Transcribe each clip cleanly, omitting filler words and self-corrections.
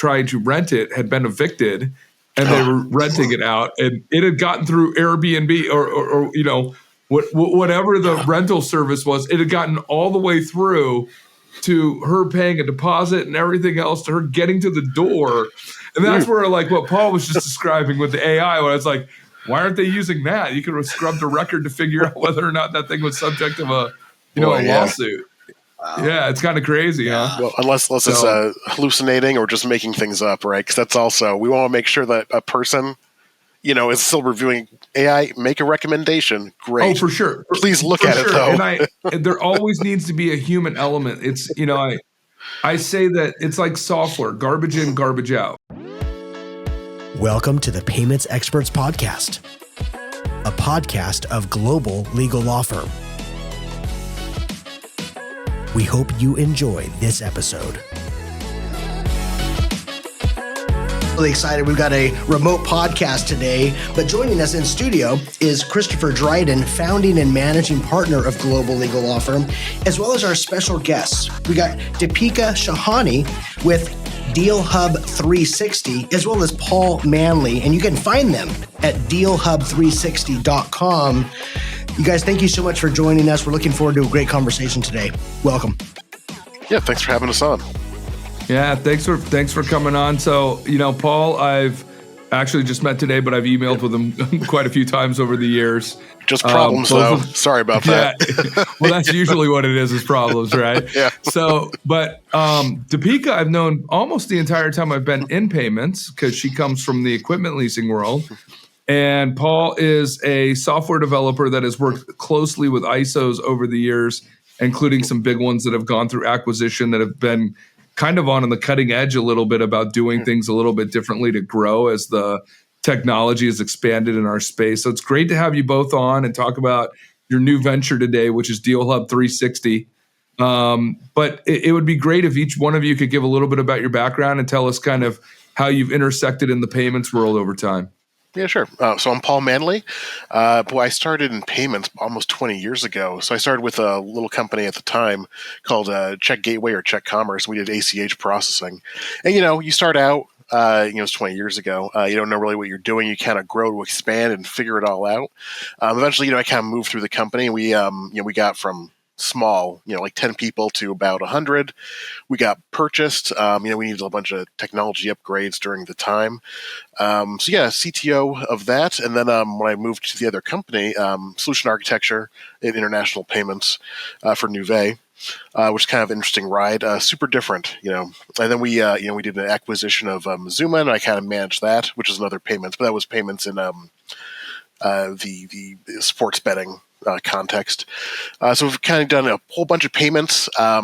trying to rent it had been evicted, and they were renting it out, and it had gotten through Airbnb or whatever the rental service was. It had gotten all the way through to her paying a deposit and everything else, to her getting to the door. And that's where, like, what Paul was just describing with the AI, when it's like, why aren't they using that? You could have scrubbed a record to figure out whether or not that thing was subject of a lawsuit. Wow. Yeah, it's kind of crazy, huh? Well, unless it's hallucinating or just making things up, right? Because that's also, we want to make sure that a person, is still reviewing AI, make a recommendation. Great. Oh, for sure. Please look at it, though. And there always needs to be a human element. It's, I say that it's like software, garbage in, garbage out. Welcome to the Payments Experts Podcast, a podcast of Global Legal Law Firm. We hope you enjoy this episode. Really excited. We've got a remote podcast today, but joining us in studio is Christopher Dryden, founding and managing partner of Global Legal Law Firm, as well as our special guests. We got Deepika Shahani with DealHub 360, as well as Paul Manley, and you can find them at dealhub360.com. You guys, thank you so much for joining us. We're looking forward to a great conversation today. Welcome. Yeah, thanks for having us on. Yeah, thanks for coming on. So, Paul, I've actually just met today, but I've emailed with him quite a few times over the years. Just problems, though. Sorry about that. Yeah. Well, that's usually what it is problems, right? Yeah. So, but Deepika, I've known almost the entire time I've been in payments, because she comes from the equipment leasing world. And Paul is a software developer that has worked closely with ISOs over the years, including some big ones that have gone through acquisition that have been kind of on the cutting edge a little bit about doing things a little bit differently to grow as the technology has expanded in our space. So it's great to have you both on and talk about your new venture today, which is DealHub 360. But it would be great if each one of you could give a little bit about your background and tell us kind of how you've intersected in the payments world over time. Yeah, sure. So I'm Paul Manley. I started in payments almost 20 years ago. So I started with a little company at the time called Check Gateway or Check Commerce. We did ACH processing. And, you start out, it's 20 years ago. You don't know really what you're doing. You kind of grow to expand and figure it all out. Eventually, I kind of moved through the company. We got from small, like 10 people to about 100. We got purchased. We needed a bunch of technology upgrades during the time. CTO of that. And then when I moved to the other company, solution architecture in international payments for Nuvei, which is kind of an interesting ride. Super different, And then we did an acquisition of Zuma, and I kind of managed that, which is another payments, but that was payments in the sports betting context. So we've kind of done a whole bunch of payments, a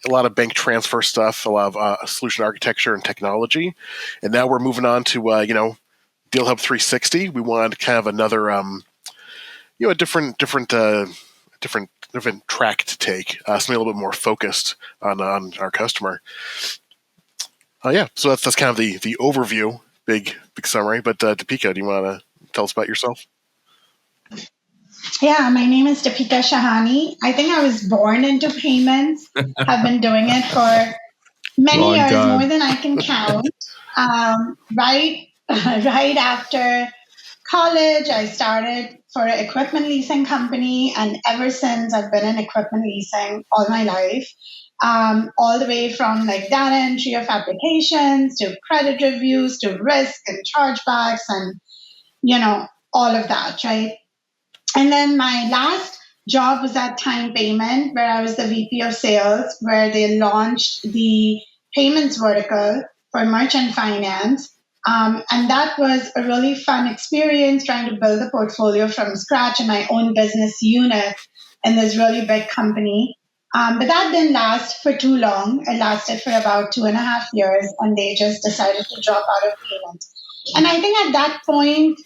lot of bank transfer stuff, a lot of solution architecture and technology. And now we're moving on to, DealHub 360. We wanted kind of another, a different track to take, something a little bit more focused on our customer. So that's kind of the overview, big summary. But Deepika, do you want to tell us about yourself? Yeah, my name is Deepika Shahani. I think I was born into payments. I've been doing it for many years, more than I can count. Right after college, I started for an equipment leasing company, and ever since I've been in equipment leasing all my life, all the way from like data entry of applications to credit reviews to risk and chargebacks and, all of that, right? And then my last job was at Time Payment, where I was the VP of sales, where they launched the payments vertical for merchant finance. And that was a really fun experience, trying to build a portfolio from scratch in my own business unit in this really big company. But that didn't last for too long. It lasted for about 2.5 years, and they just decided to drop out of payments. And I think at that point,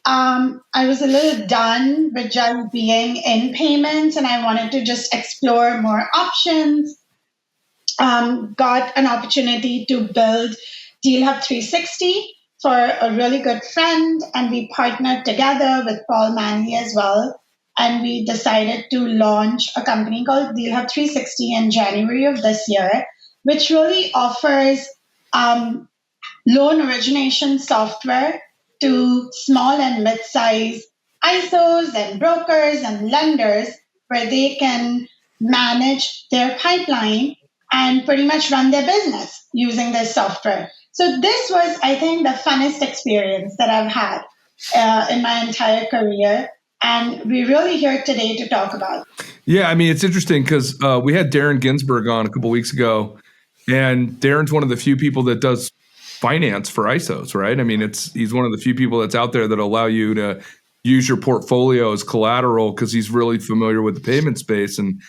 I was a little done with just being in payments, and I wanted to just explore more options. Got an opportunity to build DealHub 360 for a really good friend, and we partnered together with Paul Manley as well. And we decided to launch a company called DealHub 360 in January of this year, which really offers loan origination software to small and mid-sized ISOs and brokers and lenders where they can manage their pipeline and pretty much run their business using this software. So this was, I think, the funnest experience that I've had in my entire career. And we're really here today to talk about it. Yeah, I mean, it's interesting because we had Darren Ginsburg on a couple of weeks ago, and Darren's one of the few people that does finance for ISOs, right? I mean, he's one of the few people that's out there that allow you to use your portfolio as collateral because he's really familiar with the payment space. And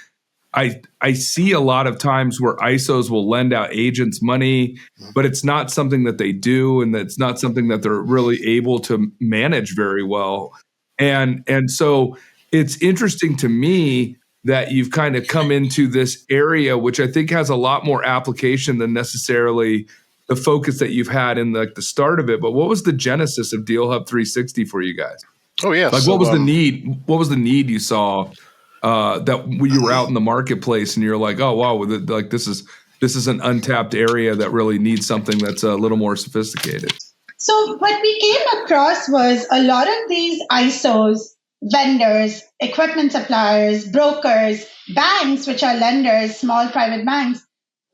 I see a lot of times where ISOs will lend out agents money, but it's not something that they do, and it's not something that they're really able to manage very well. And so it's interesting to me that you've kind of come into this area, which I think has a lot more application than necessarily the focus that you've had in the start of it. But what was the genesis of DealHub 360 for you guys? Oh, yeah. Like, what was the need? What was the need you saw that you were out in the marketplace and you're like, oh, wow, like this is an untapped area that really needs something that's a little more sophisticated? So what we came across was a lot of these ISOs, vendors, equipment suppliers, brokers, banks, which are lenders, small private banks,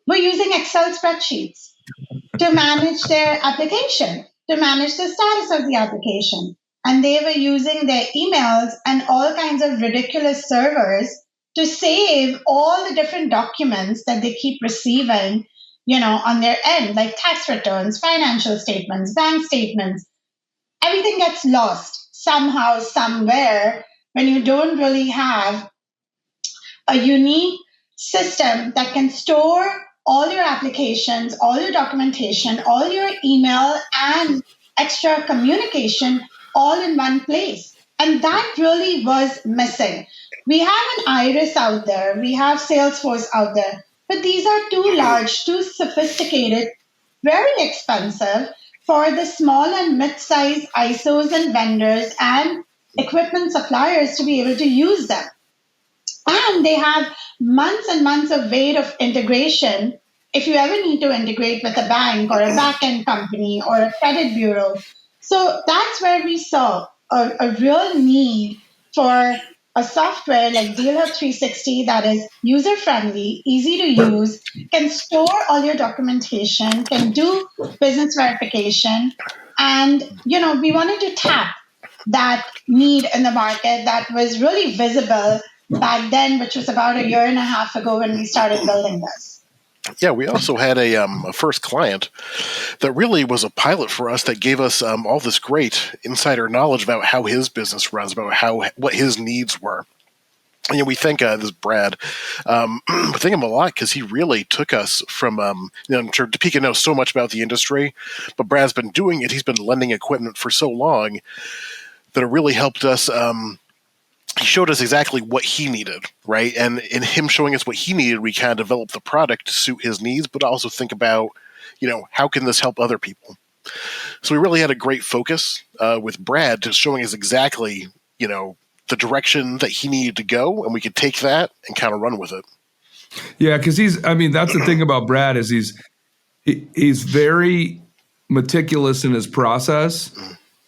were using Excel spreadsheets to manage their application, to manage the status of the application. And they were using their emails and all kinds of ridiculous servers to save all the different documents that they keep receiving, on their end, like tax returns, financial statements, bank statements. Everything gets lost somehow, somewhere, when you don't really have a unique system that can store all your applications, all your documentation, all your email and extra communication all in one place. And that really was missing. We have an Iris out there. We have Salesforce out there. But these are too large, too sophisticated, very expensive for the small and mid-sized ISOs and vendors and equipment suppliers to be able to use them. And they have months and months of wait of integration if you ever need to integrate with a bank or a back-end company or a credit bureau. So that's where we saw a real need for a software like DealHub 360 that is user-friendly, easy to use, can store all your documentation, can do business verification. And, we wanted to tap that need in the market that was really visible back then, which was about a year and a half ago when we started building this. Yeah, we also had a first client that really was a pilot for us that gave us all this great insider knowledge about how his business runs, about what his needs were. And we thank this Brad. We thank him a lot because he really took us from, I'm sure Topeka knows so much about the industry, but Brad's been doing it. He's been lending equipment for so long that it really helped us. He showed us exactly what he needed, right? And in him showing us what he needed, we kind of developed the product to suit his needs, but also think about, how can this help other people? So we really had a great focus with Brad, just showing us exactly, the direction that he needed to go, and we could take that and kind of run with it. Yeah, because that's the thing about Brad is he's very meticulous in his process,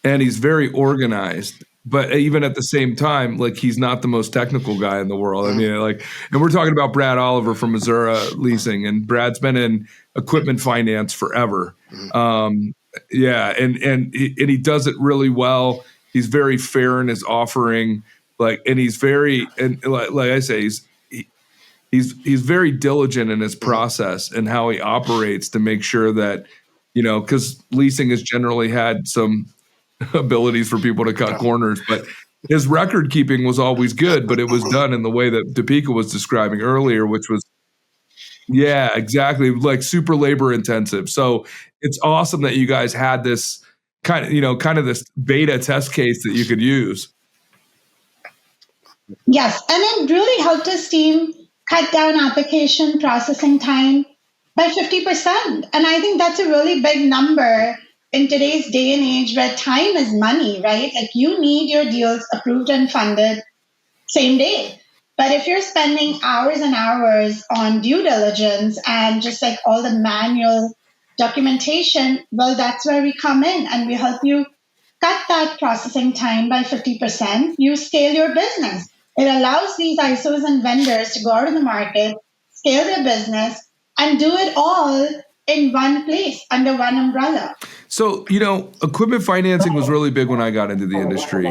and he's very organized. But even at the same time, like, he's not the most technical guy in the world. I mean, and we're talking about Brad Oliver from Missouri Leasing, and Brad's been in equipment finance forever. And he does it really well. He's very fair in his offering, and he's very, and like I say, he's very diligent in his process and how he operates to make sure that, because leasing has generally had some abilities for people to cut corners, but his record keeping was always good, but it was done in the way that Topeka was describing earlier, which was, yeah, exactly, like super labor intensive. So it's awesome that you guys had this kind of this beta test case that you could use. Yes, and it really helped us team cut down application processing time by 50%. And I think that's a really big number in today's day and age where time is money, right? Like, you need your deals approved and funded same day. But if you're spending hours and hours on due diligence and just like all the manual documentation, well, that's where we come in and we help you cut that processing time by 50%. You scale your business. It allows these ISOs and vendors to go out in the market, scale their business, and do it all in one place under one umbrella. So, equipment financing was really big when I got into the industry,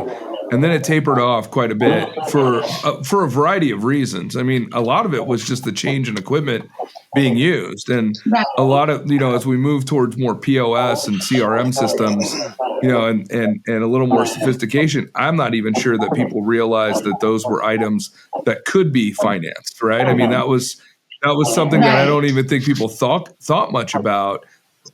and then it tapered off quite a bit for a variety of reasons. I mean, a lot of it was just the change in equipment being used, and a lot of, as we move towards more POS and CRM systems, and a little more sophistication, I'm not even sure that people realized that those were items that could be financed, right? I mean, that was something that I don't even think people thought much about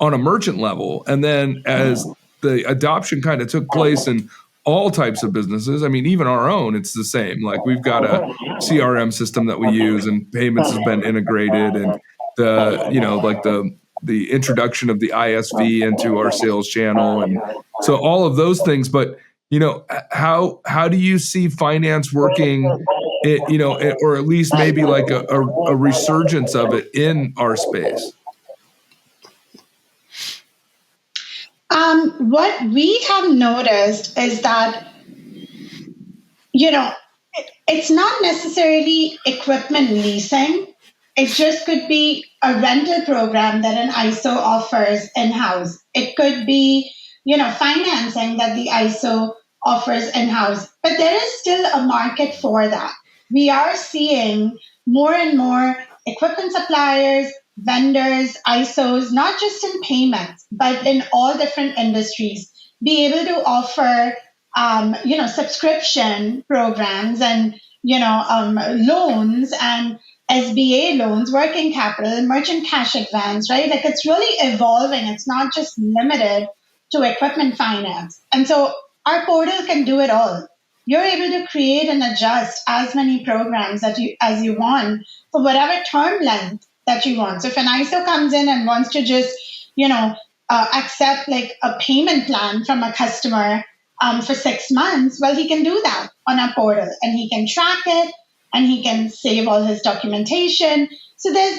on a merchant level. And then as the adoption kind of took place in all types of businesses, I mean, even our own, it's the same. Like, we've got a CRM system that we use, and payments has been integrated, and the introduction of the ISV into our sales channel, and so all of those things. But how do you see finance working? Or at least maybe like a resurgence of it in our space. What we have noticed is that, it's not necessarily equipment leasing. It just could be a rental program that an ISO offers in-house. It could be, financing that the ISO offers in-house. But there is still a market for that. We are seeing more and more equipment suppliers, vendors, ISOs, not just in payments, but in all different industries, be able to offer, subscription programs and, loans and SBA loans, working capital, merchant cash advance, right? Like, it's really evolving. It's not just limited to equipment finance. And so our portal can do it all. You're able to create and adjust as many programs as you want for whatever term length that you want. So if an ISO comes in and wants to just, accept like a payment plan from a customer for 6 months, well, he can do that on our portal, and he can track it, and he can save all his documentation. So I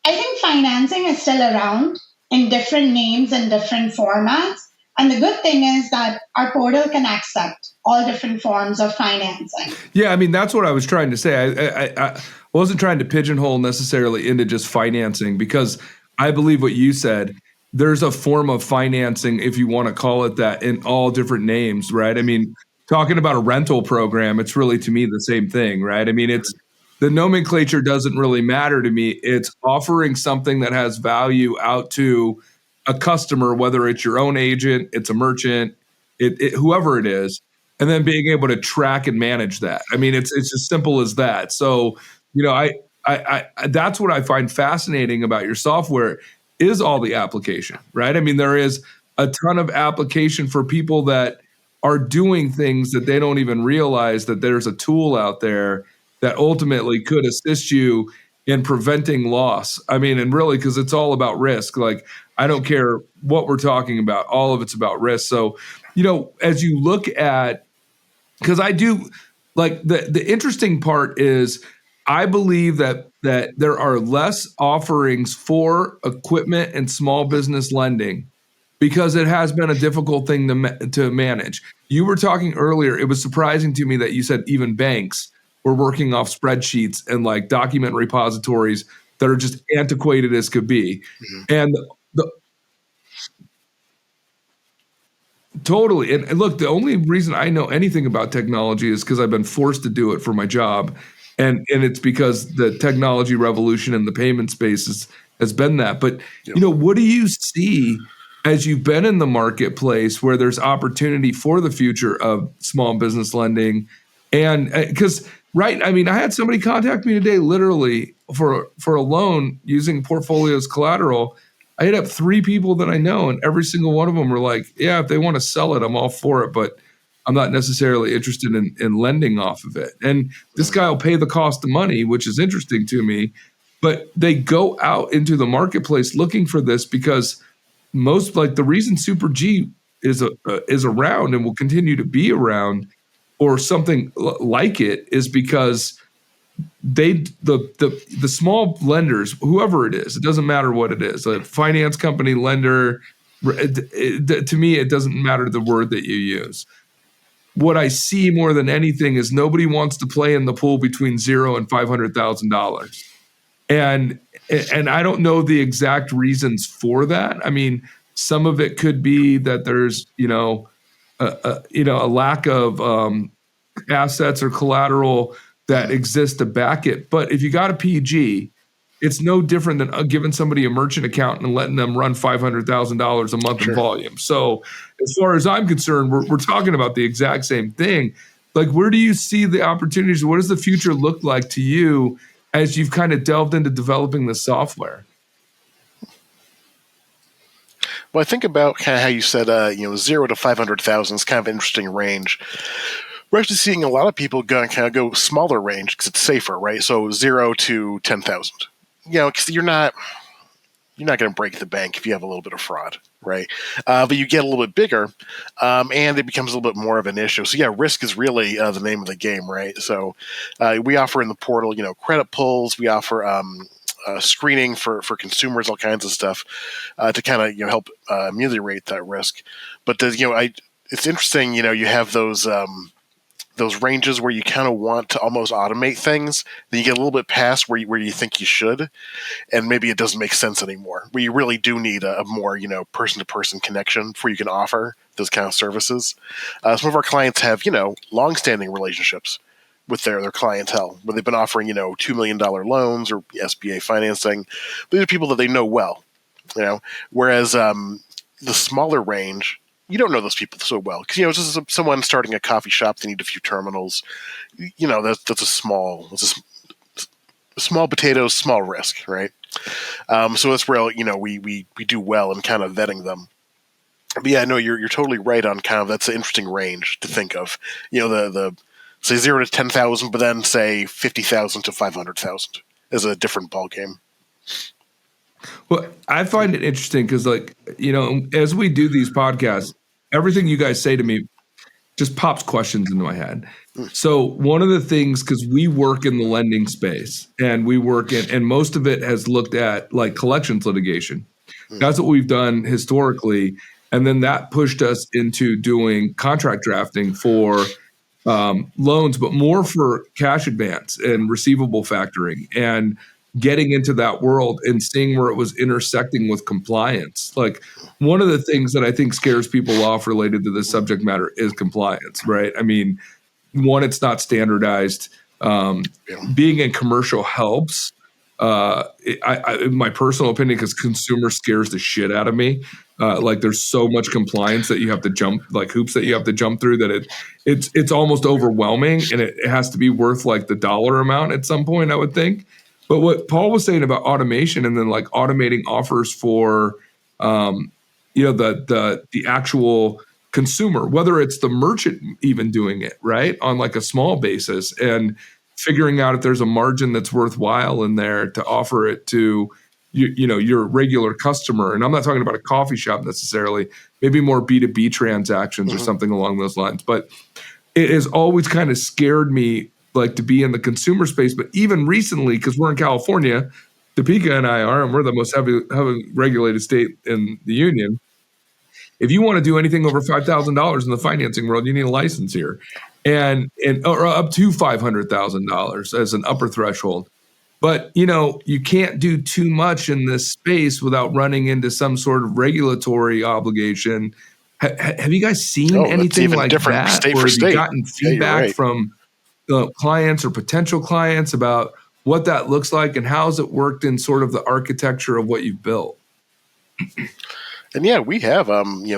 think financing is still around in different names and different formats. And the good thing is that our portal can accept all different forms of financing. Yeah, I mean, that's what I was trying to say. I wasn't trying to pigeonhole necessarily into just financing, because I believe what you said. There's a form of financing, if you want to call it that, in all different names, right? I mean, talking about a rental program, it's really, to me, the same thing, right? I mean, it's the nomenclature doesn't really matter to me. It's offering something that has value out to a customer, whether it's your own agent, it's a merchant, whoever it is, and then being able to track and manage that. I mean, it's as simple as that. So, I that's what I find fascinating about your software is all the application, right? I mean, there is a ton of application for people that are doing things that they don't even realize that there's a tool out there that ultimately could assist you in preventing loss. I mean, and really, because it's all about risk. Like, I don't care what we're talking about. All of it's about risk. So, as you look at, because I do, like, the interesting part is I believe that there are less offerings for equipment and small business lending because it has been a difficult thing to manage. You were talking earlier, it was surprising to me that you said even banks were working off spreadsheets and like document repositories that are just antiquated as could be. Mm-hmm. And totally. And look, the only reason I know anything about technology is because I've been forced to do it for my job. And it's because the technology revolution in the payment space has been that. But, what do you see as you've been in the marketplace where there's opportunity for the future of small business lending? And because, right, I mean, I had somebody contact me today literally for a loan using portfolios collateral. I hit up 3 people that I know, and every single one of them were like, yeah, if they want to sell it, I'm all for it. But I'm not necessarily interested in lending off of it. And this guy will pay the cost of money, which is interesting to me. But they go out into the marketplace looking for this because most, like, the reason Super G is around and will continue to be around, or something like it, is because the small lenders, whoever it is, it doesn't matter what it is, a finance company, lender, to me, it doesn't matter the word that you use. What I see more than anything is nobody wants to play in the pool between $0 and $500,000. And I don't know the exact reasons for that. I mean, some of it could be that there's, a lack of assets or collateral that exists to back it. But if you got a PG, it's no different than giving somebody a merchant account and letting them run $500,000 a month in volume. So as far as I'm concerned, we're talking about the exact same thing. Like, where do you see the opportunities? What does the future look like to you as you've kind of delved into developing the software? Well, I think about kind of how you said, 0 to 500,000 is kind of an interesting range. We're actually seeing a lot of people kind of go smaller range because it's safer, right? So 0 to 10,000. Because you're not going to break the bank if you have a little bit of fraud, right? But you get a little bit bigger, and it becomes a little bit more of an issue. So yeah, risk is really the name of the game, right? So we offer in the portal, credit pulls. We offer screening for consumers, all kinds of stuff to kind of help ameliorate that risk. But it's interesting, you have those ranges where you kind of want to almost automate things, then you get a little bit past where you think you should, and maybe it doesn't make sense anymore. Where you really do need a more person-to-person connection before you can offer those kind of services. Some of our clients have long-standing relationships with their clientele, where they've been offering $2 million loans or SBA financing. But these are people that they know well, Whereas the smaller range, you don't know those people so well because it's just someone starting a coffee shop. They need a few terminals. That's a small potatoes, small risk, right? So that's where we do well in kind of vetting them. But yeah, no, you're totally right on kind of that's an interesting range to think of. The say 0 to 10,000, but then say 50,000 to 500,000 is a different ballgame. Well, I find it interesting because, as we do these podcasts, everything you guys say to me just pops questions into my head. So one of the things, because we work in the lending space and and most of it has looked at like collections litigation. That's what we've done historically. And then that pushed us into doing contract drafting for loans, but more for cash advance and receivable factoring and getting into that world and seeing where it was intersecting with compliance. Like, one of the things that I think scares people off related to this subject matter is compliance, right? I mean, one, it's not standardized. Being in commercial helps. In my personal opinion, because consumer scares the shit out of me. There's so much compliance that you have to jump, like hoops that you have to jump through, that it's almost overwhelming, and it has to be worth like the dollar amount at some point, I would think. But what Paul was saying about automation and then like automating offers for, the actual consumer, whether it's the merchant even doing it, right, on like a small basis, and figuring out if there's a margin that's worthwhile in there to offer it to your regular customer. And I'm not talking about a coffee shop necessarily, maybe more B2B transactions or something along those lines. But it has always kind of scared me, like, to be in the consumer space. But even recently, because we're in California, Topeka and I are, and we're the most heavily regulated state in the union. If you want to do anything over $5,000 in the financing world, you need a license here, or up to $500,000 as an upper threshold. But you can't do too much in this space without running into some sort of regulatory obligation. Have you guys seen anything like that? State or for have state. you gotten feedback from clients or potential clients about what that looks like and how has it worked in sort of the architecture of what you've built? And yeah, we have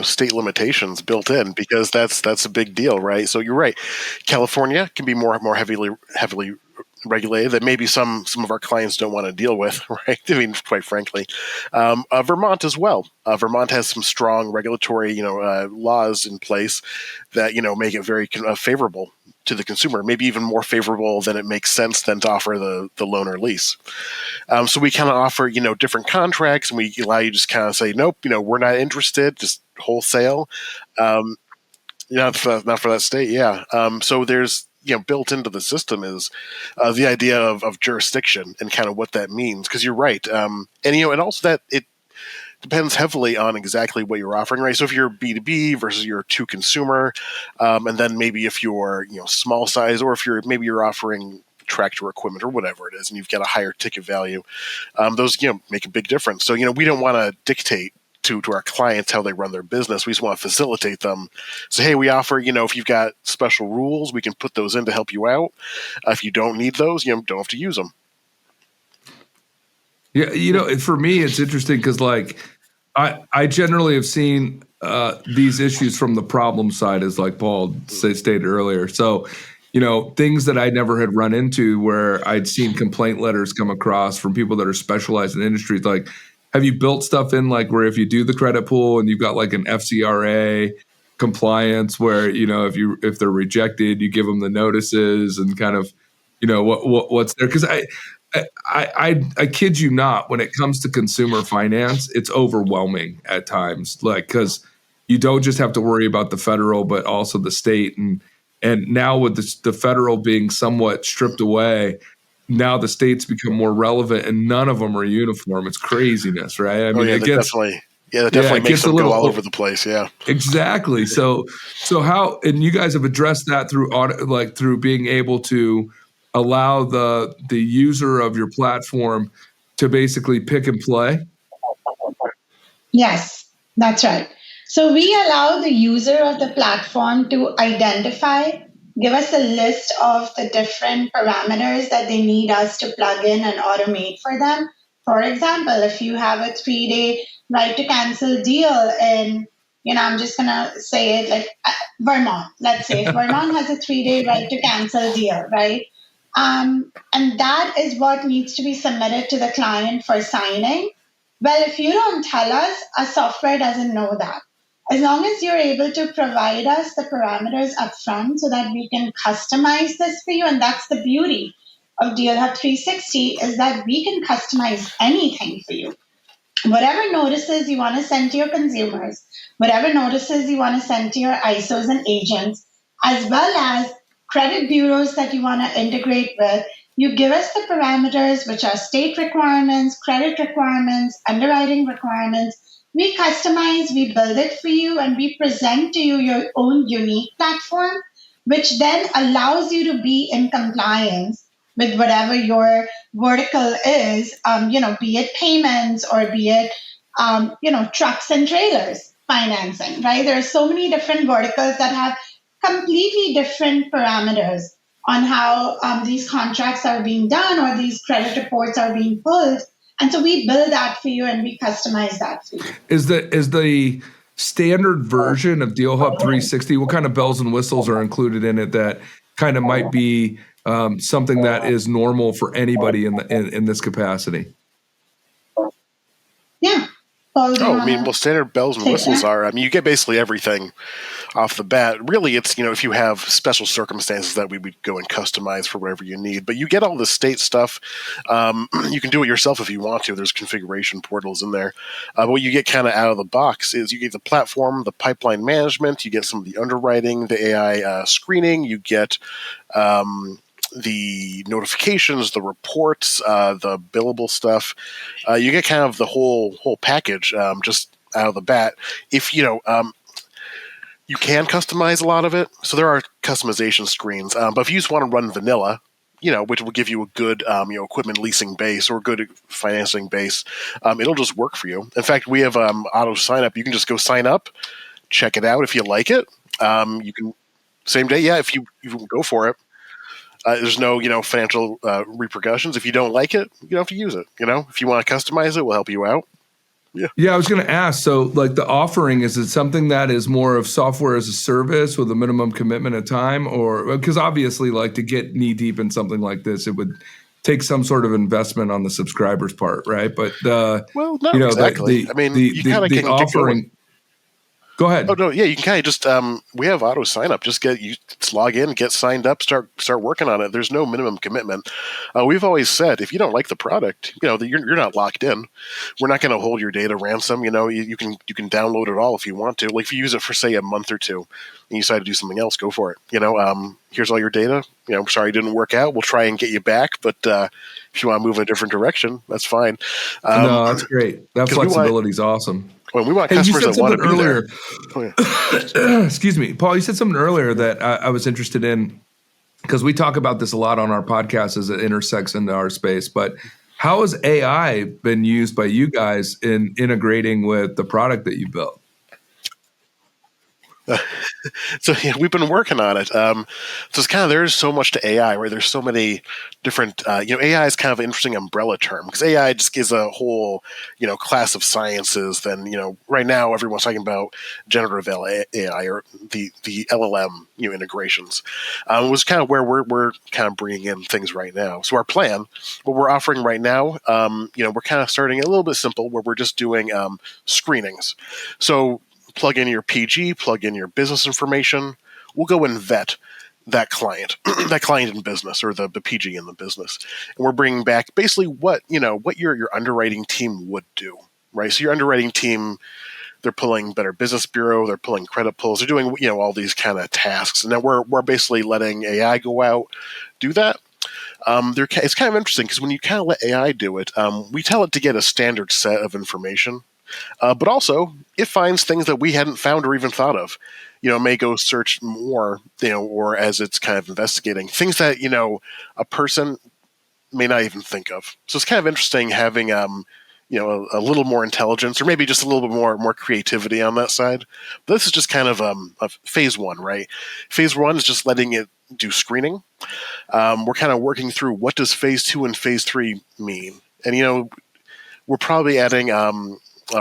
state limitations built in because that's a big deal, right? So you're right. California can be more heavily regulated that maybe some of our clients don't want to deal with, right? I mean, quite frankly, Vermont as well. Vermont has some strong regulatory laws in place that make it very favorable to the consumer, maybe even more favorable than it makes sense than to offer the loan or lease. So we kind of offer, different contracts, and we allow you to just kind of say, nope, we're not interested, just wholesale. Not for that state, yeah. So there's built into the system is the idea of jurisdiction and kind of what that means. Because you're right, and also that it depends heavily on exactly what you're offering, right? So if you're B2B versus you're to consumer, and then maybe if you're small size, or if you're offering tractor equipment or whatever it is, and you've got a higher ticket value, those make a big difference. So we don't want to dictate to our clients how they run their business. We just want to facilitate them. So hey, we offer if you've got special rules, we can put those in to help you out. If you don't need those, don't have to use them. Yeah, for me, it's interesting because I generally have seen these issues from the problem side, as like Paul stated earlier. So, things that I never had run into where I'd seen complaint letters come across from people that are specialized in industries. Like, have you built stuff in where if you do the credit pool and you've got an FCRA compliance where, if they're rejected, you give them the notices and kind of, what's there? Because I kid you not, when it comes to consumer finance, it's overwhelming at times. Because you don't just have to worry about the federal, but also the state, and now with the federal being somewhat stripped away, now the states become more relevant, and none of them are uniform. It's craziness, right? I mean, that definitely makes them go all over the place. Yeah, exactly. So how? And you guys have addressed that through audit, through being able to allow the user of your platform to basically pick and play? Yes, that's right. So we allow the user of the platform to identify, give us a list of the different parameters that they need us to plug in and automate for them. For example, if you have a 3-day right to cancel deal in, I'm just going to say it Vermont, let's say. If Vermont has a 3-day right to cancel deal, right? And that is what needs to be submitted to the client for signing. Well, if you don't tell us, our software doesn't know that. As long as you're able to provide us the parameters up front so that we can customize this for you, and that's the beauty of DealHub 360, is that we can customize anything for you. Whatever notices you want to send to your consumers, whatever notices you want to send to your ISOs and agents, as well as credit bureaus that you want to integrate with, you give us the parameters, which are state requirements, credit requirements, underwriting requirements. We customize, we build it for you, and we present to you your own unique platform, which then allows you to be in compliance with whatever your vertical is, be it payments or be it, trucks and trailers financing, right? There are so many different verticals that have completely different parameters on how these contracts are being done or these credit reports are being pulled. And so we build that for you and we customize that for you. Is the standard version of DealHub 360, what kind of bells and whistles are included in it that kind of might be something that is normal for anybody in this capacity? Yeah. Standard bells and whistles are, you get basically everything off the bat. Really, it's, if you have special circumstances that we would go and customize for whatever you need. But you get all the state stuff. You can do it yourself if you want to. There's configuration portals in there. But what you get kind of out of the box is you get the platform, the pipeline management, you get some of the underwriting, the AI screening, you get the notifications, the reports, the billable stuff. You get kind of the whole package just out of the bat. If you can customize a lot of it, so there are customization screens. But if you just want to run vanilla, which will give you a good equipment leasing base or good financing base, it'll just work for you. In fact, we have auto sign up. You can just go sign up, check it out if you like it. You can same day, if you go for it. There's no, financial repercussions. If you don't like it, you don't have to use it. If you want to customize it, we'll help you out. Yeah, I was going to ask. So, the offering, is it something that is more of software as a service with a minimum commitment of time, or because obviously, to get knee deep in something like this, it would take some sort of investment on the subscriber's part, right? But not exactly. the offering. Go ahead. Oh no, yeah, you can kind of just we have auto sign up. Just just log in, get signed up, start working on it. There's no minimum commitment. We've always said if you don't like the product, you're not locked in. We're not going to hold your data ransom. You can download it all if you want to. Like if you use it for say a month or two, and you decide to do something else, go for it. Here's all your data. Sorry it didn't work out. We'll try and get you back, but if you want to move in a different direction, that's fine. No, that's great. That flexibility is awesome. Well, we want customers that want to be there. Oh, yeah. Excuse me, Paul, you said something earlier that I was interested in, because we talk about this a lot on our podcast as it intersects into our space. But how has AI been used by you guys in integrating with the product that you built? So yeah, we've been working on it. So it's there's so much to AI, right? There's so many different. AI is kind of an interesting umbrella term because AI just is a whole class of sciences. Then right now everyone's talking about generative AI or the LLM integrations. Was kind of where we're kind of bringing in things right now. So our plan, what we're offering right now, we're kind of starting a little bit simple where we're just doing screenings. So plug in your PG, plug in your business information. We'll go and vet that client, that client in business, or the PG in the business, and we're bringing back basically what your underwriting team would do, right? So your underwriting team, they're pulling Better Business Bureau, they're pulling credit pulls, they're doing all these kind of tasks, and then we're basically letting AI go out do that. It's kind of interesting because when you kind of let AI do it, we tell it to get a standard set of information. But also, it finds things that we hadn't found or even thought of. It may go search more, or as it's kind of investigating things that a person may not even think of. So it's kind of interesting having a little more intelligence, or maybe just a little bit more creativity on that side. But this is just kind of phase one, right? Phase one is just letting it do screening. We're kind of working through what does phase 2 and phase 3 mean, and we're probably adding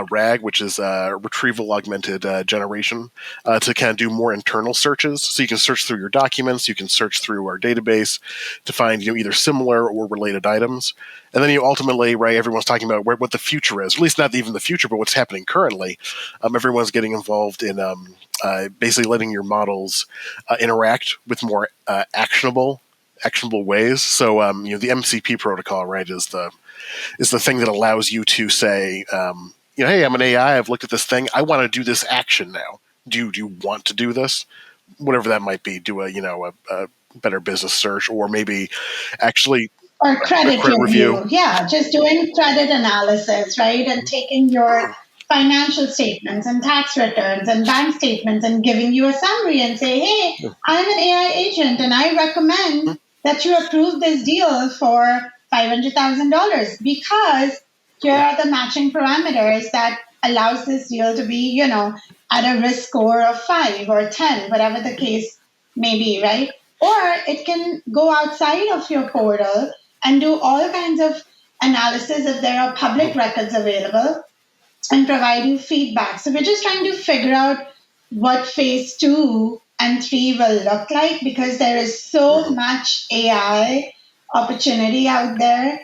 RAG, which is retrieval-augmented generation, to kind of do more internal searches. So you can search through your documents, you can search through our database to find either similar or related items. And then ultimately, right, everyone's talking about what the future is, at least not even the future, but what's happening currently. Everyone's getting involved in basically letting your models interact with more actionable ways. So the MCP protocol, right, is the thing that allows you to say, hey, I'm an AI. I've looked at this thing. I want to do this action now. Do you want to do this? Whatever that might be. Do a better business search, or maybe actually or credit review. Yeah, just doing credit analysis, right, and taking your financial statements and tax returns and bank statements and giving you a summary and say, hey, I'm an AI agent and I recommend that you approve this deal for $500,000 because here are the matching parameters that allows this deal to be, at a risk score of 5 or 10, whatever the case may be, right? Or it can go outside of your portal and do all kinds of analysis if there are public records available and provide you feedback. So we're just trying to figure out what phase 2 and 3 will look like because there is so much AI opportunity out there.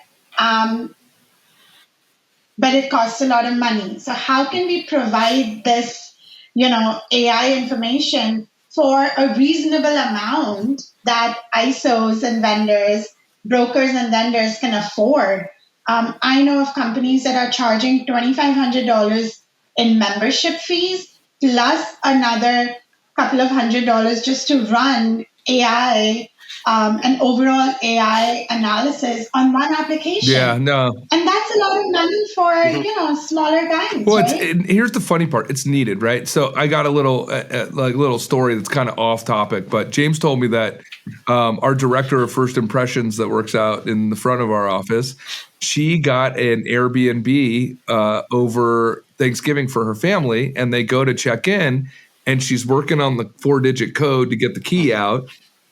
But it costs a lot of money. So how can we provide this, AI information for a reasonable amount that ISOs and vendors, brokers and vendors can afford? I know of companies that are charging $2,500 in membership fees, plus another couple of $100s just to run AI, an overall AI analysis on one application. Yeah, no. And that's a lot of money for, smaller guys. Well, right? Here's the funny part. It's needed, right? So I got a little story that's kind of off topic, but James told me that our director of first impressions that works out in the front of our office, she got an Airbnb over Thanksgiving for her family, and they go to check in, and she's working on the 4-digit code to get the key out.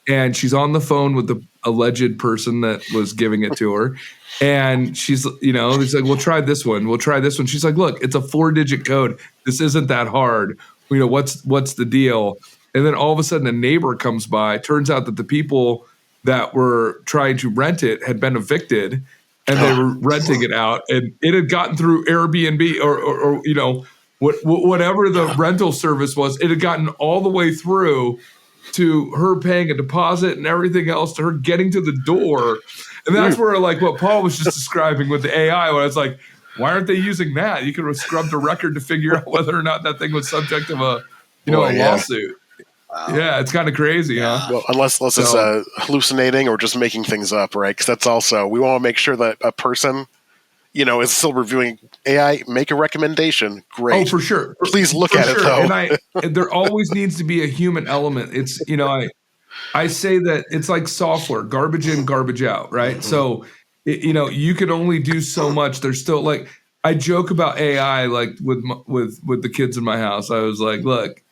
And she's on the phone with the alleged person that was giving it to her. And she's, he's like, we'll try this one. We'll try this one. She's like, look, it's a 4-digit code. This isn't that hard. What's the deal? And then all of a sudden a neighbor comes by. Turns out that the people that were trying to rent it had been evicted and they were renting it out. And it had gotten through Airbnb or whatever the rental service was, it had gotten all the way through to her paying a deposit and everything else, to her getting to the door. And that's where, like, what Paul was just describing with the AI, where it's like, why aren't they using that? You could have scrubbed a record to figure out whether or not that thing was subject of a lawsuit. Wow. Yeah, it's kind of crazy, huh? Well, unless it's hallucinating or just making things up, right? Because that's also, we want to make sure that a person, is still reviewing AI. Make a recommendation. Great. Oh, for sure. Please look at it, though. And there always needs to be a human element. It's, I say that it's like software, garbage in, garbage out, right? Mm-hmm. So, you could only do so much. There's still, like, I joke about AI, like with the kids in my house. I was like, look,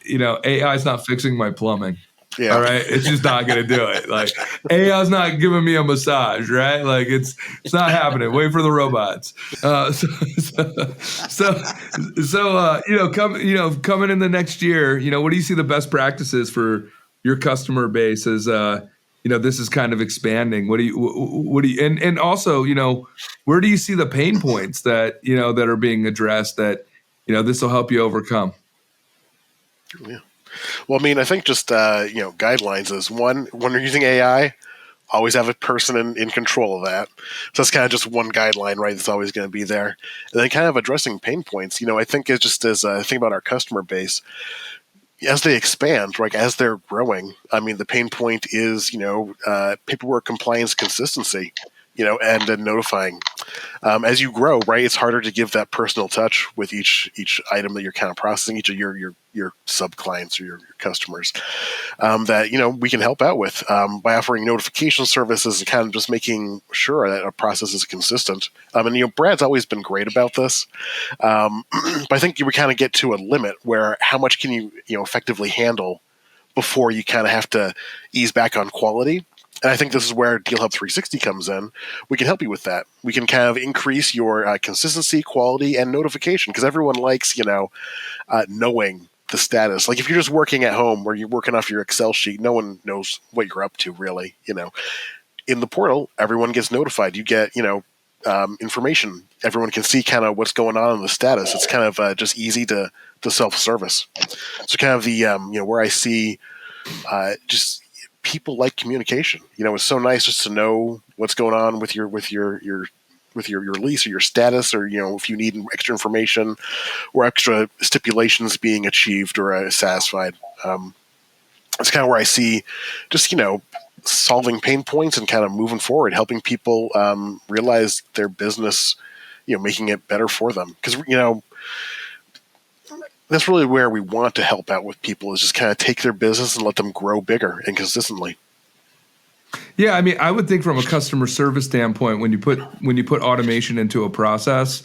AI is not fixing my plumbing. Yeah. All right. It's just not going to do it. Like, AI's not giving me a massage, right? Like, it's not happening. Wait for the robots. Coming in the next year, what do you see the best practices for your customer base as, this is kind of expanding? What do you, and also, where do you see the pain points that, that are being addressed that, this will help you overcome? Yeah. Well, I mean, I think just, guidelines is one, when you're using AI, always have a person in control of that. So that's kind of just one guideline, right? That's always going to be there. And then kind of addressing pain points, I think it just is a thing about our customer base. As they expand, right, as they're growing, I mean, the pain point is, paperwork compliance consistency, and then notifying. As you grow, right, it's harder to give that personal touch with each item that you're kind of processing, each of your sub-clients or your customers, that, we can help out with by offering notification services and kind of just making sure that a process is consistent. And, Brad's always been great about this. But I think you would kind of get to a limit where how much can you, effectively handle before you kind of have to ease back on quality. And I think this is where DealHub 360 comes in. We can help you with that. We can kind of increase your consistency, quality, and notification, because everyone likes, knowing the status. Like if you're just working at home or you're working off your Excel sheet, no one knows what you're up to, really. In the portal, everyone gets notified. You get, information. Everyone can see kind of what's going on in the status. It's kind of just easy to self-service. So kind of the, where I see just people like communication. It's so nice just to know what's going on with your lease or your status, or if you need extra information or extra stipulations being achieved or satisfied. It's kind of where I see just solving pain points and kind of moving forward, helping people realize their business, making it better for them, because that's really where we want to help out with people, is just kind of take their business and let them grow bigger and consistently. Yeah, I mean, I would think from a customer service standpoint, when you put automation into a process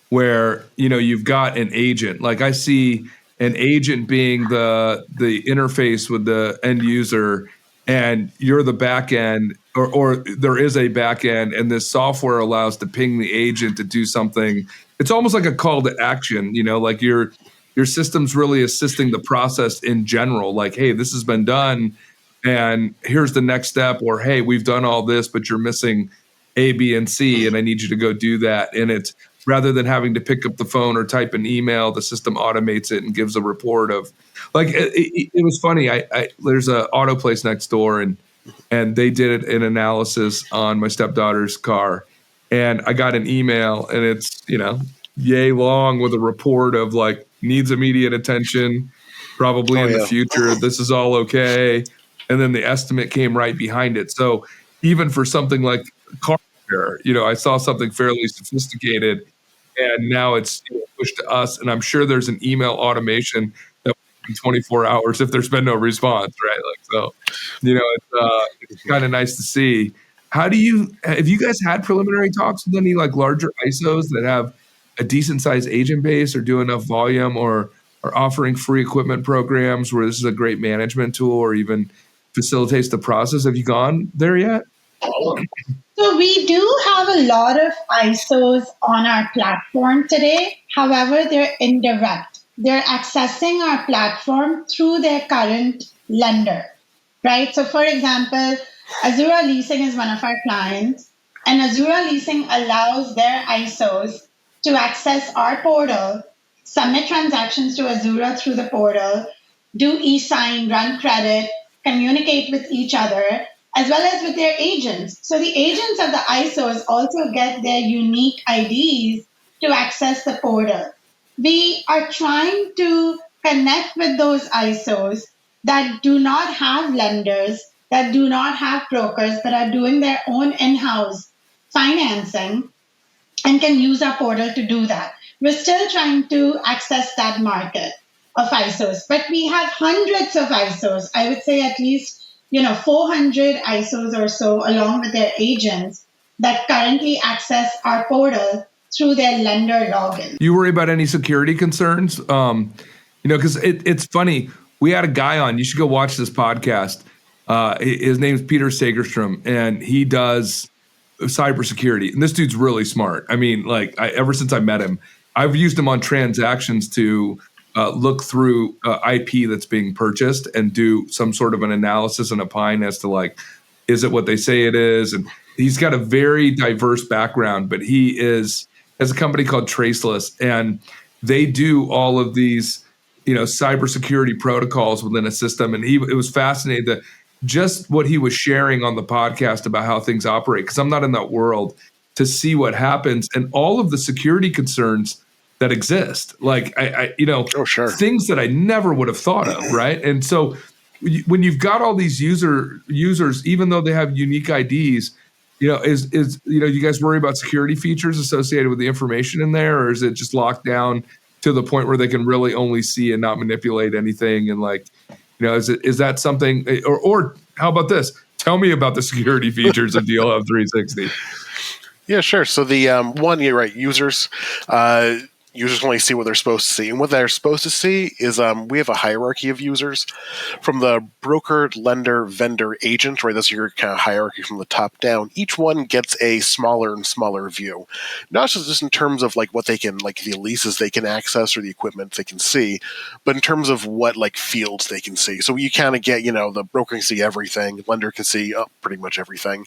where, you've got an agent, like I see an agent being the interface with the end user, and you're the back end, or there is a back end, and this software allows to ping the agent to do something. It's almost like a call to action, like your system's really assisting the process in general. Like, hey, this has been done, and here's the next step. Or, hey, we've done all this, but you're missing A, B, and C, and I need you to go do that. And it's, rather than having to pick up the phone or type an email, the system automates it and gives a report of, like, it was funny. There's an auto place next door, and they did an analysis on my stepdaughter's car, and I got an email, and it's, yay long with a report of like, needs immediate attention, probably in the future. This is all okay. And then the estimate came right behind it. So even for something like car repair, I saw something fairly sophisticated, and now it's pushed to us. And I'm sure there's an email automation that in 24 hours if there's been no response, right? Like, so, it's kind of nice to see. Have you guys had preliminary talks with any like larger ISOs that have a decent sized agent base or do enough volume, or are offering free equipment programs where this is a great management tool or even facilitates the process? Have you gone there yet? So we do have a lot of ISOs on our platform today. However, they're indirect. They're accessing our platform through their current lender, right? So for example, Azura Leasing is one of our clients, and Azura Leasing allows their ISOs to access our portal submit transactions to Azura through the portal, do e-sign, run credit, communicate with each other, as well as with their agents. So the agents of the ISOs also get their unique IDs to access the portal. We are trying to connect with those ISOs that do not have lenders, that do not have brokers, but are doing their own in-house financing and can use our portal to do that. We're still trying to access that market of ISOs, but we have hundreds of ISOs. I would say at least 400 ISOs or so, along with their agents, that currently access our portal through their lender login. You worry about any security concerns? Because it's funny. We had a guy on. You should go watch this podcast. His name's Peter Sagerstrom, and he does cybersecurity. And this dude's really smart. I mean, ever since I met him, I've used him on transactions to look through IP that's being purchased and do some sort of an analysis and opine as to is it what they say it is? And he's got a very diverse background, but he has a company called Traceless, and they do all of these, cybersecurity protocols within a system. And it was fascinating that just what he was sharing on the podcast about how things operate, because I'm not in that world, to see what happens and all of the security concerns that exist. Oh, sure. Things that I never would have thought of, right? And so when you've got all these users, even though they have unique IDs, you guys worry about security features associated with the information in there, or is it just locked down to the point where they can really only see and not manipulate anything? And is that something, or how about this? Tell me about the security features of DealHub 360. Yeah, sure. So the one, you're right, users only see what they're supposed to see. And what they're supposed to see is we have a hierarchy of users from the broker, lender, vendor, agent, right? That's your kind of hierarchy from the top down. Each one gets a smaller and smaller view, not just in terms of what they can, the leases they can access or the equipment they can see, but in terms of what fields they can see. So you kind of get, the broker can see everything, lender can see pretty much everything.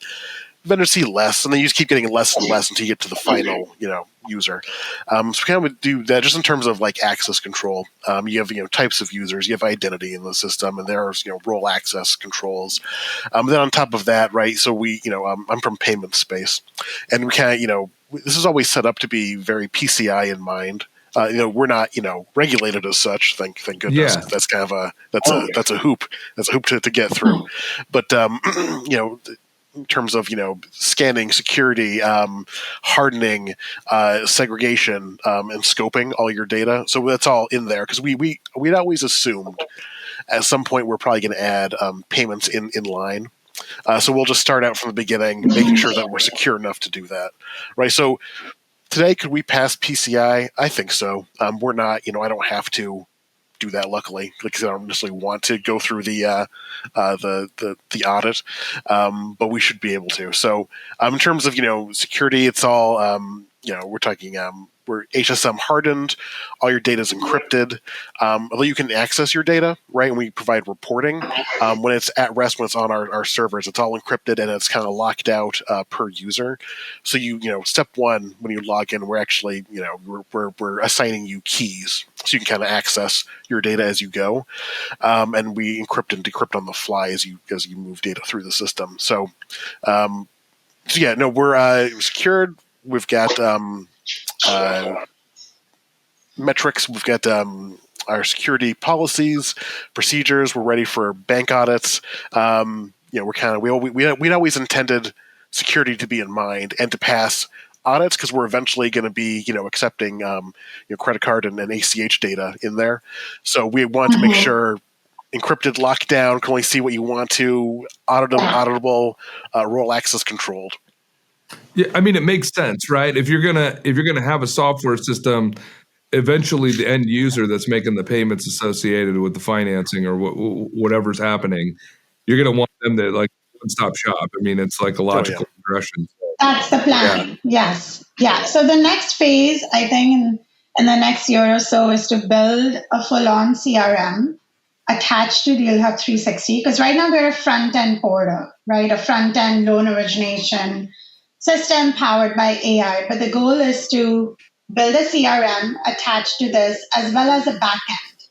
Vendors see less, and then you just keep getting less and less until you get to the final, user. So we kind of do that just in terms of access control. You have types of users, you have identity in the system, and there's role access controls. Then on top of that, right? So we, I'm from payment space, and we kind of, this is always set up to be very PCI in mind. We're not, regulated as such. Thank goodness. Yeah. That's kind of that's a hoop. That's a hoop to get through. But in terms of scanning, security, hardening, segregation, and scoping all your data. So that's all in there because we'd always assumed at some point we're probably going to add payments in line. So we'll just start out from the beginning, making sure that we're secure enough to do that, right? So today, could we pass PCI? I think so. We're not. I don't have to do that, luckily, because I don't necessarily want to go through the audit, but we should be able to. So in terms of security, it's all we're talking we're HSM hardened, all your data is encrypted, although you can access your data, right? And we provide reporting when it's at rest, when it's on our servers, it's all encrypted and it's kind of locked out per user. So step one, when you log in, we're actually we're assigning you keys, so you can kind of access your data as you go, and we encrypt and decrypt on the fly as you move data through the system. So we're secured. We've got metrics. We've got our security policies, procedures. We're ready for bank audits. We'd always intended security to be in mind and to pass audits because we're eventually going to be accepting credit card and ACH data in there. So we want to make sure encrypted, lockdown, can only see what you want to, auditable, role access controlled. Yeah, I mean, it makes sense, right? If you're gonna have a software system, eventually the end user that's making the payments associated with the financing or whatever's happening, you're gonna want them to one-stop shop. I mean, it's like a logical progression. That's the plan. Yeah. Yes. Yeah. So the next phase, I think, in the next year or so, is to build a full-on CRM attached to DealHub 360. Because right now we're a front-end portal, right? A front-end loan origination system powered by AI. But the goal is to build a CRM attached to this as well as a backend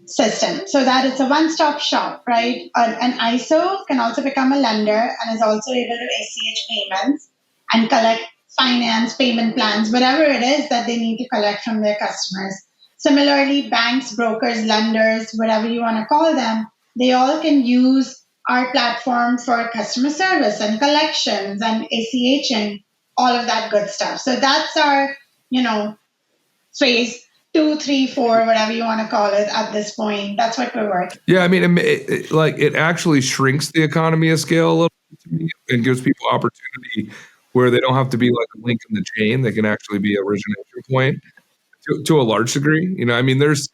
system so that it's a one-stop shop, right? An ISO can also become a lender and is also able to ACH payments and collect finance, payment plans, whatever it is that they need to collect from their customers. Similarly, banks, brokers, lenders, whatever you want to call them, they all can use our platform for customer service and collections and ACHing, all of that good stuff. So that's our, phase 2, 3, 4, whatever you want to call it at this point. That's what we're working. Yeah, I mean, it actually shrinks the economy of scale a little bit to me and gives people opportunity where they don't have to be like a link in the chain. They can actually be a origination point to a large degree. I mean, there's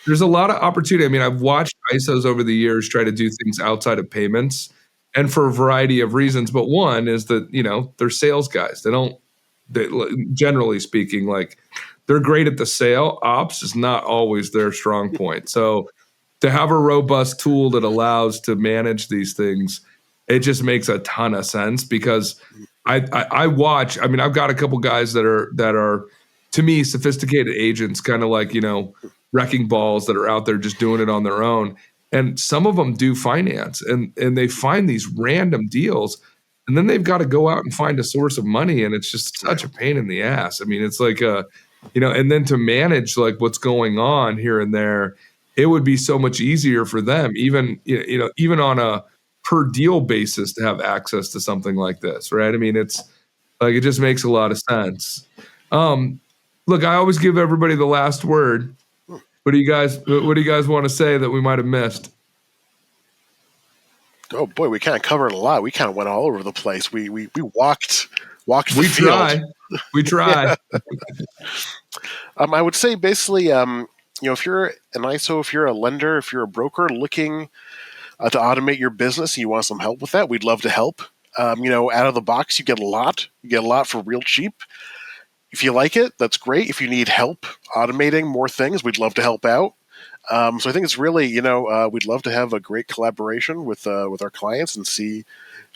a lot of opportunity. I mean, I've watched ISOs over the years try to do things outside of payments, and for a variety of reasons. But one is that they're sales guys. They generally speaking, like, they're great at the sale. Ops is not always their strong point. So to have a robust tool that allows to manage these things, it just makes a ton of sense because I watch. I mean, I've got a couple guys that are to me sophisticated agents, kind of like wrecking balls that are out there just doing it on their own. And some of them do finance, and they find these random deals, and then they've got to go out and find a source of money, and it's just such a pain in the ass. I mean, it's like and then to manage like what's going on here and there, it would be so much easier for them, even even on a per deal basis, to have access to something like this, right? I mean, it's like it just makes a lot of sense. Look, I always give everybody the last word. What do you guys want to say that we might have missed? Oh boy, we kind of covered a lot. We kind of went all over the place. We walked the field. We try. I would say basically, if you're an ISO, if you're a lender, if you're a broker looking to automate your business and you want some help with that, we'd love to help. Out of the box, you get a lot. You get a lot for real cheap. If you like it, that's great. If you need help automating more things, we'd love to help out. So I think it's really, we'd love to have a great collaboration with our clients and see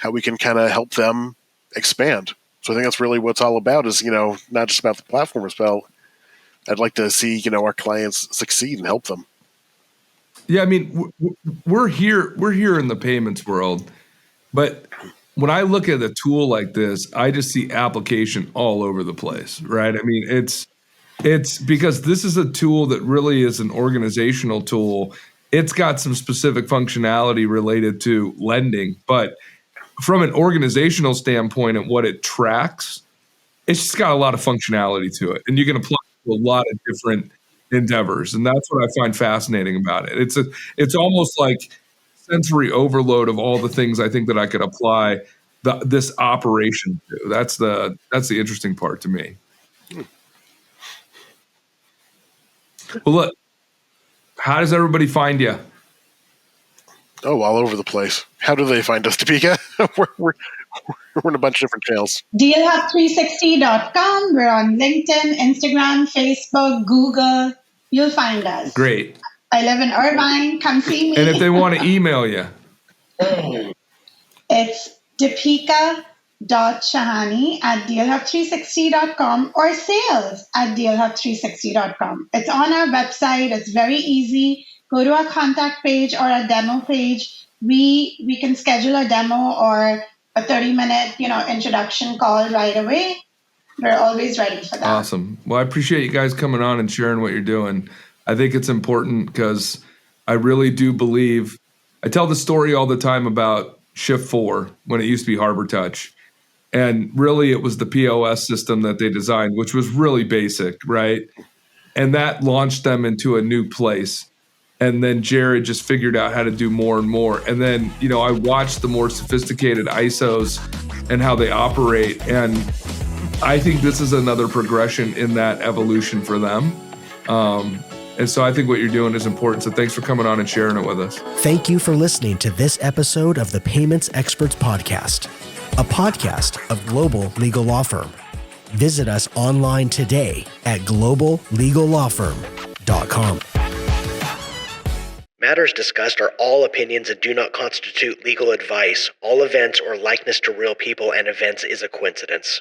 how we can kind of help them expand. So I think that's really what it's all about is, not just about the platform, it's about, I'd like to see, our clients succeed and help them. Yeah, I mean, we're here in the payments world, but when I look at a tool like this, I just see application all over the place, right? I mean, it's because this is a tool that really is an organizational tool. It's got some specific functionality related to lending, but from an organizational standpoint and what it tracks, it's just got a lot of functionality to it, and you can apply it to a lot of different endeavors, and that's what I find fascinating about it. It's almost like sensory overload of all the things I think that I could apply this operation to. That's the interesting part to me. Well, look, how does everybody find you? Oh, all over the place. How do they find us, Topeka? we're in a bunch of different channels. DealHub360.com. We're on LinkedIn, Instagram, Facebook, Google. You'll find us. Great. I live in Irvine. Come see me. And if they want to email you, it's deepika.shahani@dealhub360.com or sales@dealhub360.com. It's on our website. It's very easy. Go to our contact page or a demo page. We can schedule a demo or a 30-minute, introduction call right away. We're always ready for that. Awesome. Well, I appreciate you guys coming on and sharing what you're doing. I think it's important because I really do believe, I tell the story all the time about Shift 4 when it used to be Harbor Touch. And really it was the POS system that they designed, which was really basic, right? And that launched them into a new place. And then Jared just figured out how to do more and more. And then, I watched the more sophisticated ISOs and how they operate. And I think this is another progression in that evolution for them. And so I think what you're doing is important. So thanks for coming on and sharing it with us. Thank you for listening to this episode of the Payments Experts Podcast, a podcast of Global Legal Law Firm. Visit us online today at globallegallawfirm.com. Matters discussed are all opinions and do not constitute legal advice. All events or likeness to real people and events is a coincidence.